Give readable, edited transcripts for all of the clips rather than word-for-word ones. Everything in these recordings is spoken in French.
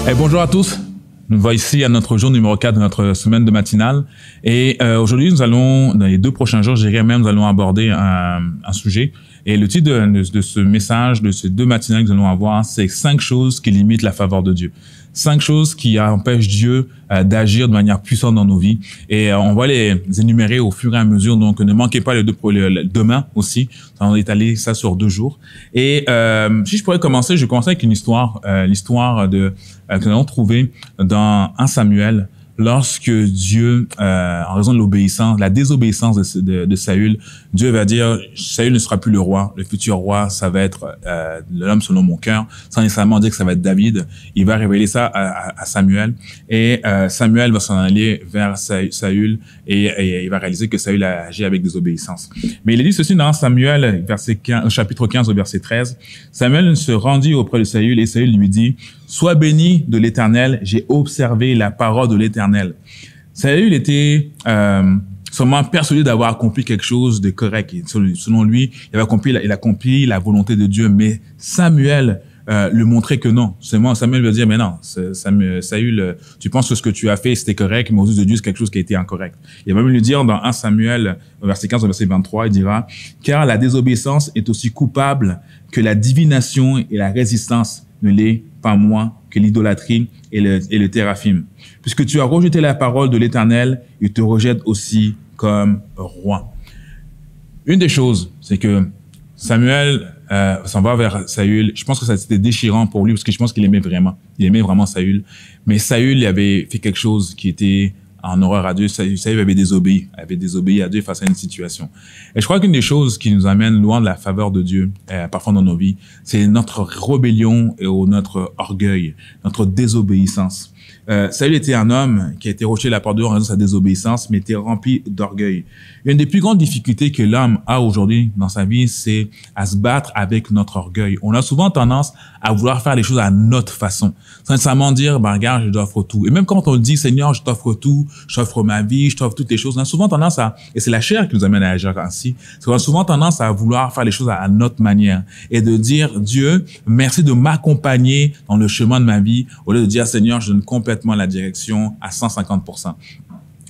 Bonjour à tous. Nous voici ici à notre jour numéro 4 de notre semaine de matinale. Et aujourd'hui, nous allons, dans les 2 prochains jours, je dirais même, nous allons aborder un sujet. Et le titre de ce message, de ces 2 matinales que nous allons avoir, c'est 5 choses qui limitent la faveur de Dieu. 5 choses qui empêchent Dieu d'agir de manière puissante dans nos vies. Et on va les énumérer au fur et à mesure. Donc, ne manquez pas demain aussi. On va étaler ça sur 2 jours. Et si je pourrais commencer, je vais commencer avec une histoire, l'histoire que nous allons trouver dans 1 Samuel, lorsque Dieu, en raison de l'obéissance, la désobéissance de Saül, Dieu va dire, Saül ne sera plus le roi, le futur roi, ça va être l'homme selon mon cœur, sans nécessairement dire que ça va être David. Il va révéler ça à Samuel, et Samuel va s'en aller vers Saül, et il va réaliser que Saül a agi avec désobéissance. Mais il est dit ceci dans Samuel, chapitre 15 au verset 13, Samuel se rendit auprès de Saül, et Saül lui dit, « Sois béni de l'Éternel, j'ai observé la parole de l'Éternel. » Saül était sûrement persuadé d'avoir accompli quelque chose de correct. Et selon lui, il a accompli la volonté de Dieu. Mais Samuel lui montrait que non. Samuel lui dire, mais non, Saül, tu penses que ce que tu as fait, c'était correct, mais aux yeux de Dieu, c'est quelque chose qui a été incorrect. Il va même lui dire dans 1 Samuel, verset 15 au verset 23, il dira, « Car la désobéissance est aussi coupable que la divination et la résistance ne l'est pas moins que l'idolâtrie et le téraphim. Puisque tu as rejeté la parole de l'Éternel, il te rejette aussi comme roi. » Une des choses, c'est que Samuel s'en va vers Saül. Je pense que ça c'était déchirant pour lui parce que je pense qu'il aimait vraiment. Il aimait vraiment Saül. Mais Saül il avait fait quelque chose qui était en horreur à Dieu. Saül avait désobéi à Dieu face à une situation. Et je crois qu'une des choses qui nous amène loin de la faveur de Dieu, parfois dans nos vies, c'est notre rébellion et notre orgueil, notre désobéissance. Saül était un homme qui a été rejeté de la part de Dieu en raison de sa désobéissance, mais était rempli d'orgueil. Une des plus grandes difficultés que l'homme a aujourd'hui dans sa vie, c'est à se battre avec notre orgueil. On a souvent tendance à vouloir faire les choses à notre façon, sans nécessairement dire, ben regarde, je t'offre tout. Et même quand on dit, Seigneur, je t'offre tout, je t'offre ma vie, je t'offre toutes les choses, on a souvent tendance et c'est la chair qui nous amène à agir ainsi, on a souvent tendance à vouloir faire les choses à notre manière et de dire, Dieu, merci de m'accompagner dans le chemin de ma vie, au lieu de dire, Seigneur, je donne complètement la direction à 150%.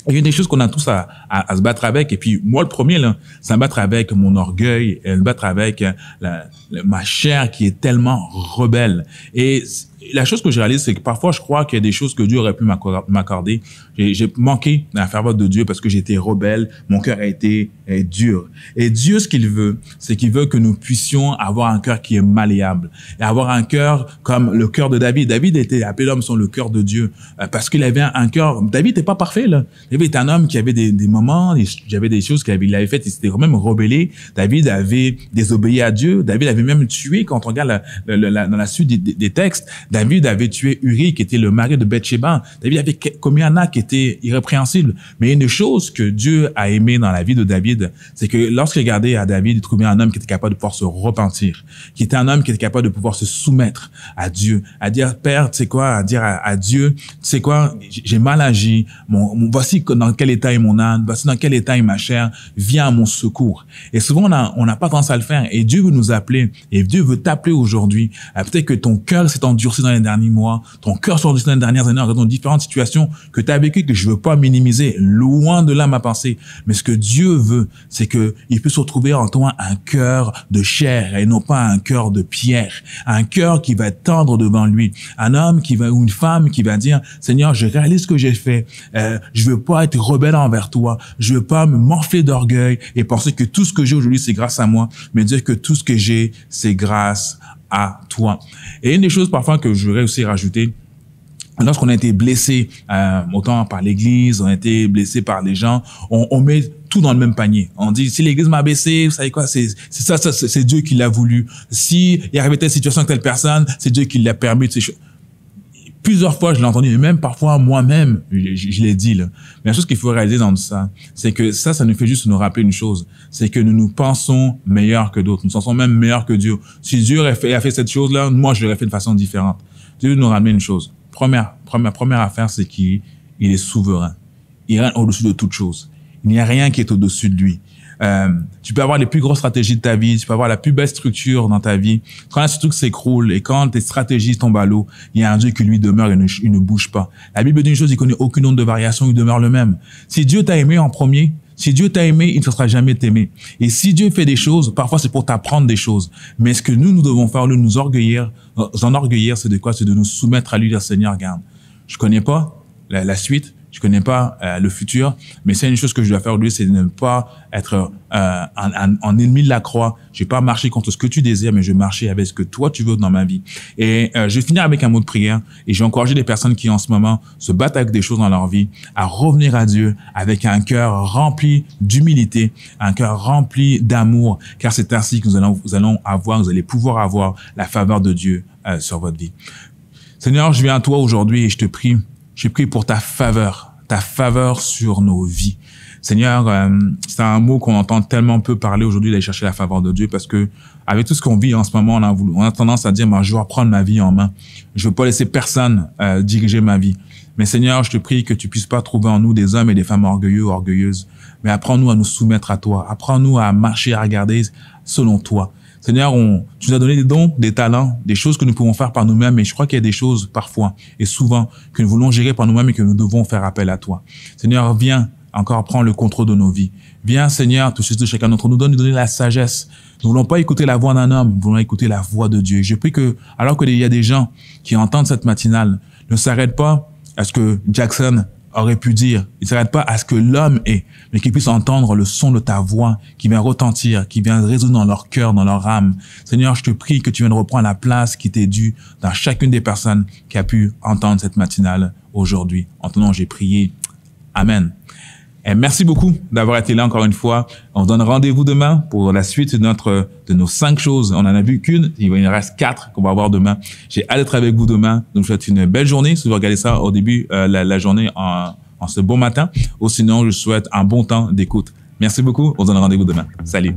Il y a des choses qu'on a tous à se battre avec. Et puis, moi, le premier, là, c'est me battre avec mon orgueil et me battre avec ma chair qui est tellement rebelle. Et la chose que je réalise, c'est que parfois, je crois qu'il y a des choses que Dieu aurait pu m'accorder. J'ai manqué la faveur de Dieu parce que j'étais rebelle. Mon cœur a été dur. Et Dieu, ce qu'il veut, c'est qu'il veut que nous puissions avoir un cœur qui est malléable et avoir un cœur comme le cœur de David. David était appelé l'homme sur le cœur de Dieu parce qu'il avait un cœur. David n'était pas parfait, là. David était un homme qui avait des moments, il y avait des choses qu'il avait faites, il s'était même rebellé. David avait désobéi à Dieu. David avait même tué, quand on regarde dans la suite des textes, David avait tué Uri, qui était le mari de Bathsheba. David avait commis un acte qui était irrépréhensible. Mais une chose que Dieu a aimé dans la vie de David, c'est que lorsqu'il regardait à David, il trouvait un homme qui était capable de pouvoir se repentir, qui était un homme qui était capable de pouvoir se soumettre à Dieu, à dire, Père, tu sais quoi, à dire à Dieu, tu sais quoi, j'ai mal agi, voici dans quel état est mon âme, voici dans quel état est ma chair, viens à mon secours. Et souvent, on n'a pas tendance à le faire. Et Dieu veut nous appeler, et Dieu veut t'appeler aujourd'hui. Peut-être que ton cœur s'est endurci dans les derniers mois, ton cœur s'est endurci dans les dernières années en raison de différentes situations que tu as vécues, que je veux pas minimiser, loin de là ma pensée. Mais ce que Dieu veut, c'est que il peut se retrouver en toi un cœur de chair et non pas un cœur de pierre, un cœur qui va être tendre devant lui, un homme ou une femme qui va dire, Seigneur, je réalise ce que j'ai fait, je veux pas être rebelle envers toi, je veux pas me morfler d'orgueil et penser que tout ce que j'ai aujourd'hui c'est grâce à moi, mais dire que tout ce que j'ai c'est grâce à toi. Et une des choses parfois que je voudrais aussi rajouter, lorsqu'on a été blessé, autant par l'Église, on a été blessé par les gens, on met tout dans le même panier. On dit, si l'Église m'a blessé, vous savez quoi, c'est Dieu qui l'a voulu. Si il arrivait telle situation avec telle personne, c'est Dieu qui l'a permis de ces choses. Plusieurs fois, je l'ai entendu, et même parfois moi-même, je l'ai dit, là. Mais la chose qu'il faut réaliser dans ça, c'est que ça nous fait juste nous rappeler une chose, c'est que nous pensons meilleurs que d'autres. Nous pensons même meilleurs que Dieu. Si Dieu a fait cette chose-là, moi, je l'aurais fait de façon différente. Dieu nous ramène une chose. Première affaire, c'est qu'il est souverain. Il règne au-dessus de toute chose. Il n'y a rien qui est au-dessus de lui. Tu peux avoir les plus grosses stratégies de ta vie, tu peux avoir la plus belle structure dans ta vie. Quand la structure s'écroule et quand tes stratégies tombent à l'eau, il y a un Dieu qui lui demeure et il ne bouge pas. La Bible dit une chose, il connaît aucune onde de variation, il demeure le même. Si Dieu t'a aimé en premier, si Dieu t'a aimé, il ne sera jamais t'aimer. Et si Dieu fait des choses, parfois c'est pour t'apprendre des choses. Mais ce que nous devons faire, nous enorgueillir, c'est de quoi? C'est de nous soumettre à lui, dire Seigneur, regarde, je connais pas la suite, je connais pas le futur, mais c'est une chose que je dois faire aujourd'hui, c'est de ne pas être en ennemi de la croix. Je vais pas marcher contre ce que tu désires, mais je vais marcher avec ce que toi tu veux dans ma vie. Et je vais finir avec un mot de prière et je vais encourager les personnes qui en ce moment se battent avec des choses dans leur vie à revenir à Dieu avec un cœur rempli d'humilité, un cœur rempli d'amour, car c'est ainsi que vous allez pouvoir avoir la faveur de Dieu sur votre vie. Seigneur, je viens à toi aujourd'hui et je prie pour ta faveur sur nos vies. Seigneur, c'est un mot qu'on entend tellement peu parler aujourd'hui, d'aller chercher la faveur de Dieu, parce que avec tout ce qu'on vit en ce moment, on a tendance à dire, je veux reprendre ma vie en main. Je veux pas laisser personne diriger ma vie. Mais Seigneur, je te prie que tu puisses pas trouver en nous des hommes et des femmes orgueilleux ou orgueilleuses, mais apprends-nous à nous soumettre à toi. Apprends-nous à marcher, à regarder selon toi. Seigneur, tu nous as donné des dons, des talents, des choses que nous pouvons faire par nous-mêmes, mais je crois qu'il y a des choses parfois et souvent que nous voulons gérer par nous-mêmes et que nous devons faire appel à toi. Seigneur, viens encore prendre le contrôle de nos vies. Viens, Seigneur, toucher chacun d'entre nous, nous donner la sagesse. Nous ne voulons pas écouter la voix d'un homme, nous voulons écouter la voix de Dieu. Je prie que, alors qu'il y a des gens qui entendent cette matinale, ne s'arrêtent pas à ce que Jackson aurait pu dire. Il ne s'arrête pas à ce que l'homme est, mais qu'il puisse entendre le son de ta voix qui vient retentir, qui vient résonner dans leur cœur, dans leur âme. Seigneur, je te prie que tu viennes reprendre la place qui t'est due dans chacune des personnes qui a pu entendre cette matinale aujourd'hui. En ton nom, j'ai prié. Amen. Et merci beaucoup d'avoir été là encore une fois. On se donne rendez-vous demain pour la suite de nos 5 choses. On en a vu qu'une, il en reste 4 qu'on va voir demain. J'ai hâte d'être avec vous demain. Donc, je vous souhaite une belle journée. Si vous regardez ça au début, la journée en ce bon matin. Ou sinon, je vous souhaite un bon temps d'écoute. Merci beaucoup. On se donne rendez-vous demain. Salut.